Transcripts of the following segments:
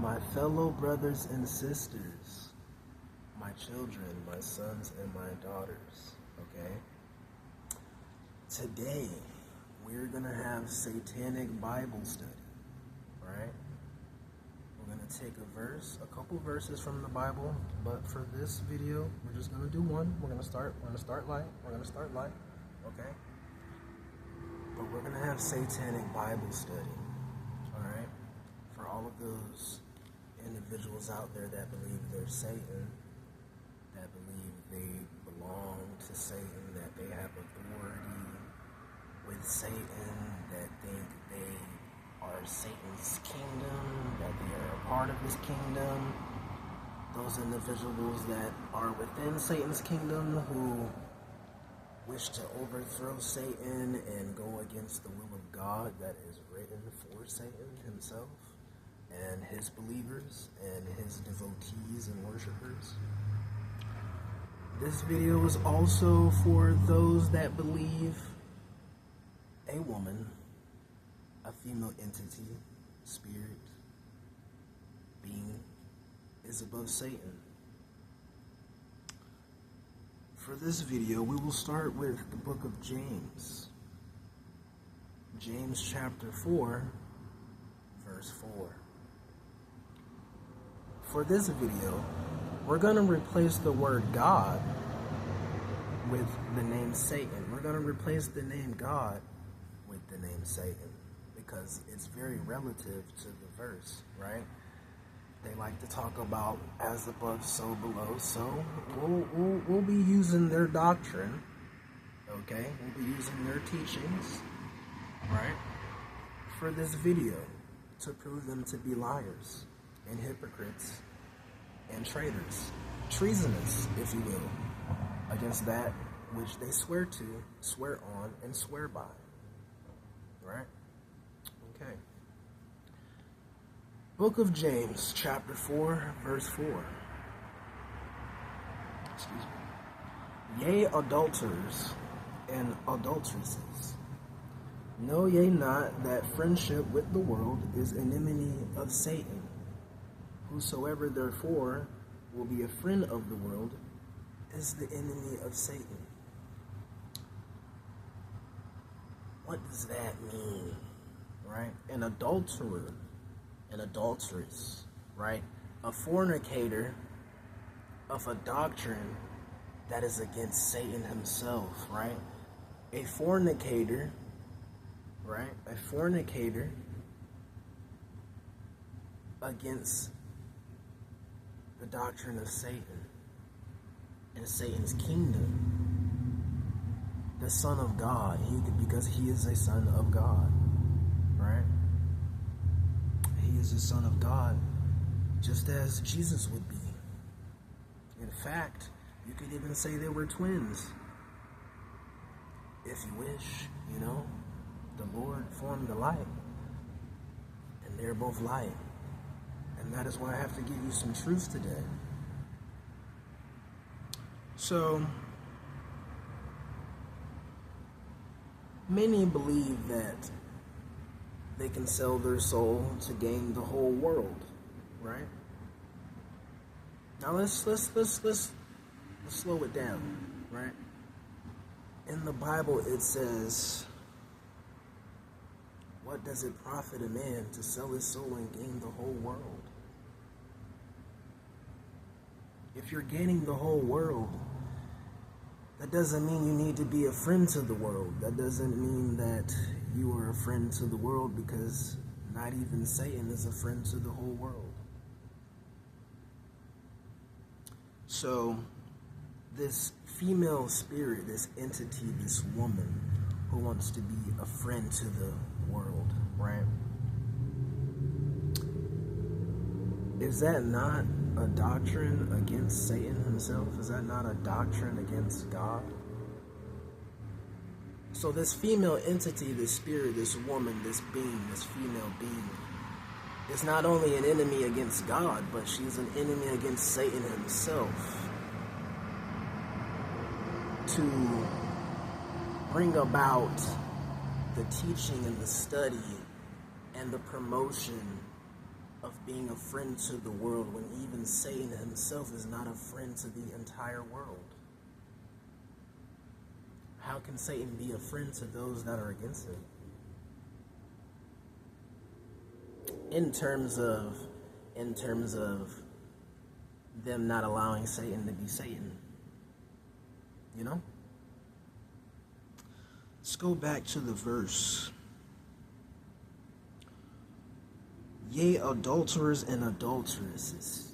My fellow brothers and sisters, my children, my sons and my daughters, okay? Today, we're going to have Satanic Bible Study, right? We're going to take a couple verses from the Bible, but for this video, we're just going to do one. We're going to start light, okay? But we're going to have Satanic Bible Study, all right? For all of those individuals out there that believe they're Satan, that believe they belong to Satan, that they have authority with Satan, that think they are Satan's kingdom, that they are a part of his kingdom. Those individuals that are within Satan's kingdom who wish to overthrow Satan and go against the will of God that is written for Satan himself and his believers and his devotees and worshipers. This video is also for those that believe a woman, a female entity, spirit, being, is above Satan. For this video, we will start with the book of James. James chapter 4, verse 4. For this video, we're going to replace the word God with the name Satan. We're going to replace the name God with the name Satan because it's very relative to the verse, right? They like to talk about as above, so below. So we'll be using their doctrine, okay? We'll be using their teachings, right, for this video to prove them to be liars and hypocrites and traitors, treasonous, if you will, against that which they swear to, swear on, and swear by, right? Okay. Book of James, chapter 4, verse 4. Excuse me. Yea, adulterers and adulteresses, know ye not that friendship with the world is enmity of Satan? Whosoever therefore will be a friend of the world is the enemy of Satan. What does that mean, right? An adulterer, an adulteress, right? A fornicator of a doctrine that is against Satan himself, right? A fornicator, right? A fornicator against the doctrine of Satan and Satan's kingdom. The Son of God, because he is a son of God, right? He is a son of God, just as Jesus would be. In fact, you could even say they were twins, if you wish, you know. The Lord formed the light, and they're both light. And that is why I have to give you some truth today. So, many believe that they can sell their soul to gain the whole world, right? Now let's slow it down, right? In the Bible it says, what does it profit a man to sell his soul and gain the whole world? If you're gaining the whole world, that doesn't mean you need to be a friend to the world. That doesn't mean that you are a friend to the world, because not even Satan is a friend to the whole world. So, this female spirit, this entity, this woman who wants to be a friend to the world, right? Is that not a doctrine against Satan himself? Is that not a doctrine against God? So this female entity, this spirit, this woman, this being, this female being, is not only an enemy against God, but she's an enemy against Satan himself. To bring about the teaching and the study and the promotion of being a friend to the world when even Satan himself is not a friend to the entire world? How can Satan be a friend to those that are against him? In terms of them not allowing Satan to be Satan. You know? Let's go back to the verse. Yea, adulterers and adulteresses,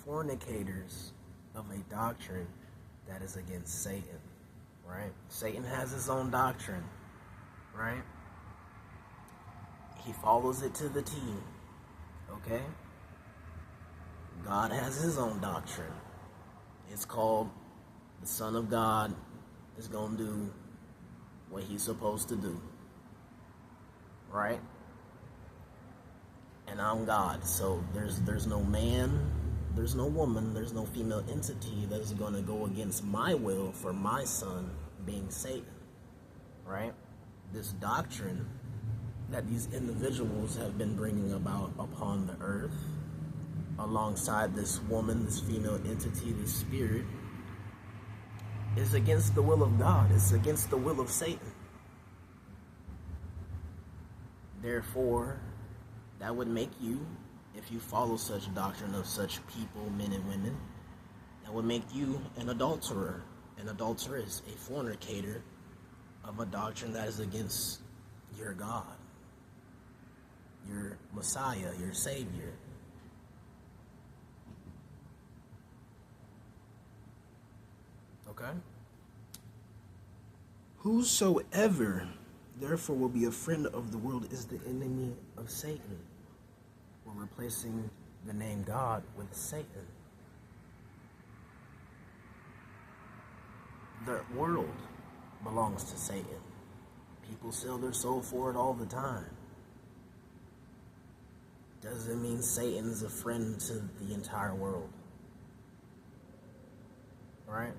fornicators of a doctrine that is against Satan, right? Satan has his own doctrine, right? He follows it to the T, okay? God has his own doctrine. It's called the Son of God is going to do what he's supposed to do, right? And I'm God, so there's no man, there's no woman, there's no female entity that is going to go against my will for my son being Satan, right? This doctrine that these individuals have been bringing about upon the earth, alongside this woman, this female entity, this spirit, is against the will of God. It's against the will of Satan. Therefore, that would make you, if you follow such doctrine of such people, men and women, that would make you an adulterer, an adulteress, a fornicator of a doctrine that is against your God, your Messiah, your Savior. Okay? Whosoever therefore will be a friend of the world is the enemy of Satan. We're replacing the name God with Satan. The world belongs to Satan. People sell their soul for it all the time. Doesn't mean Satan is a friend to the entire world. Right?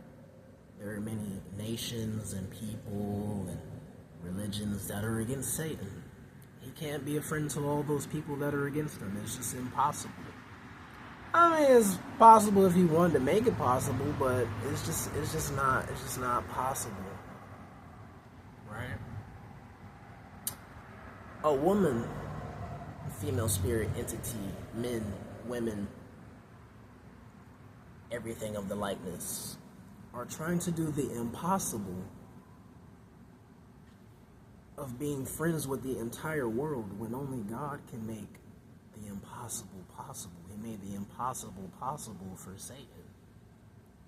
There are many nations and people and religions that are against Satan. He can't be a friend to all those people that are against him. It's just impossible. I mean, it's possible if he wanted to make it possible, but it's just not possible. Right? A woman, female spirit entity, men, women, everything of the likeness, are trying to do the impossible of being friends with the entire world when only God can make the impossible possible. He made the impossible possible for Satan.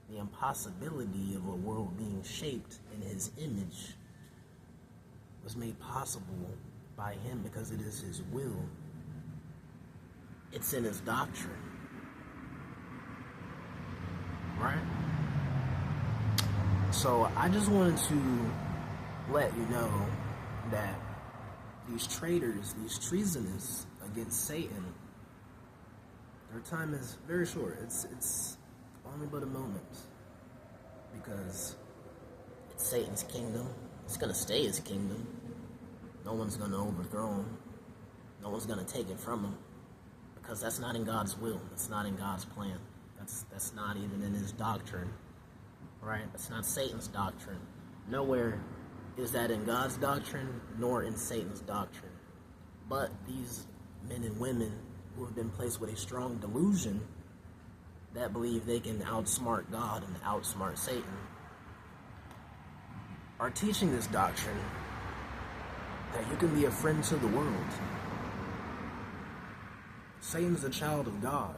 The impossibility of a world being shaped in his image was made possible by him because it is his will. It's in his doctrine. Right? So I just wanted to let you know that these traitors, these treasonous against Satan, their time is very short. It's only but a moment, because it's Satan's kingdom. It's going to stay his kingdom. No one's going to overthrow him. No one's going to take it from him, because that's not in God's will. That's not in God's plan. That's not even in his doctrine, right? That's not Satan's doctrine. Nowhere is that in God's doctrine, nor in Satan's doctrine. But these men and women who have been placed with a strong delusion that believe they can outsmart God and outsmart Satan are teaching this doctrine that you can be a friend to the world. Satan's a child of God.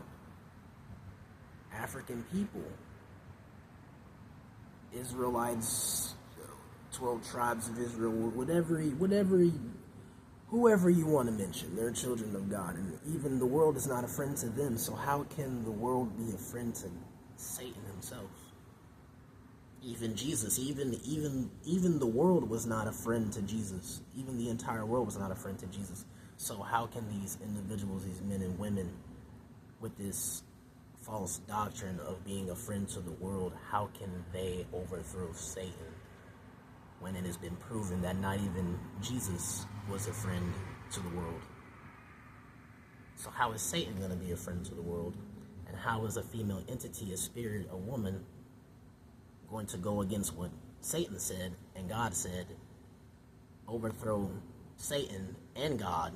African people, Israelites, 12 tribes of Israel, whoever you want to mention, they're children of God, and even the world is not a friend to them. So how can the world be a friend to Satan himself? Even Jesus, even the world was not a friend to Jesus. Even the entire world was not a friend to Jesus. So how can these individuals, these men and women, with this false doctrine of being a friend to the world, how can they overthrow Satan when it has been proven that not even Jesus was a friend to the world. So how is Satan going to be a friend to the world? And how is a female entity, a spirit, a woman, going to go against what Satan said and God said, overthrow Satan and God,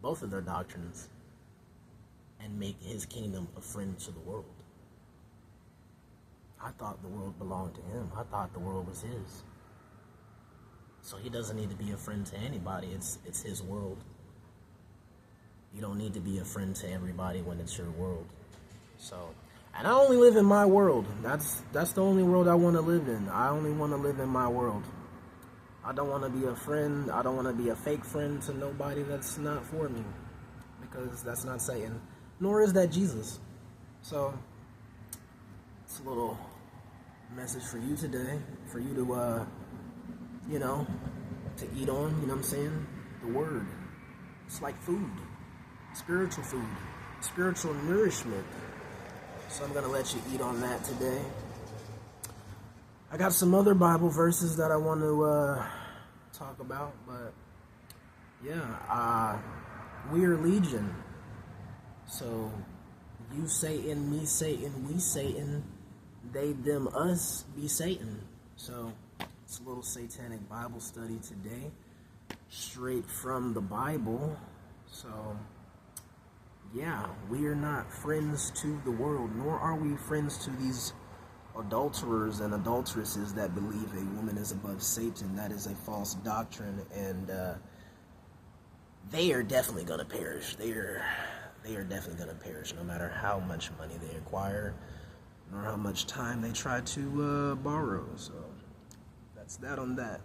both of their doctrines, and make his kingdom a friend to the world? I thought the world belonged to him. I thought the world was his. So he doesn't need to be a friend to anybody. It's his world. You don't need to be a friend to everybody when it's your world. So, and I only live in my world. That's the only world I want to live in. I only want to live in my world. I don't want to be a friend. I don't want to be a fake friend to nobody that's not for me, because that's not Satan, nor is that Jesus. So, it's a little message for you today, for you to, to eat on, you know what I'm saying? The word. It's like food, spiritual food, spiritual nourishment. So I'm going to let you eat on that today. I got some other Bible verses that I want to talk about, but yeah, we are legion. So you Satan, me Satan, we Satan, they, them, us, be Satan. So it's a little Satanic Bible study today, straight from the Bible. So yeah, we are not friends to the world, nor are we friends to these adulterers and adulteresses that believe a woman is above Satan. That is a false doctrine, and they are definitely going to perish. They are definitely going to perish, no matter how much money they acquire, nor how much time they try to borrow. So that's that on that.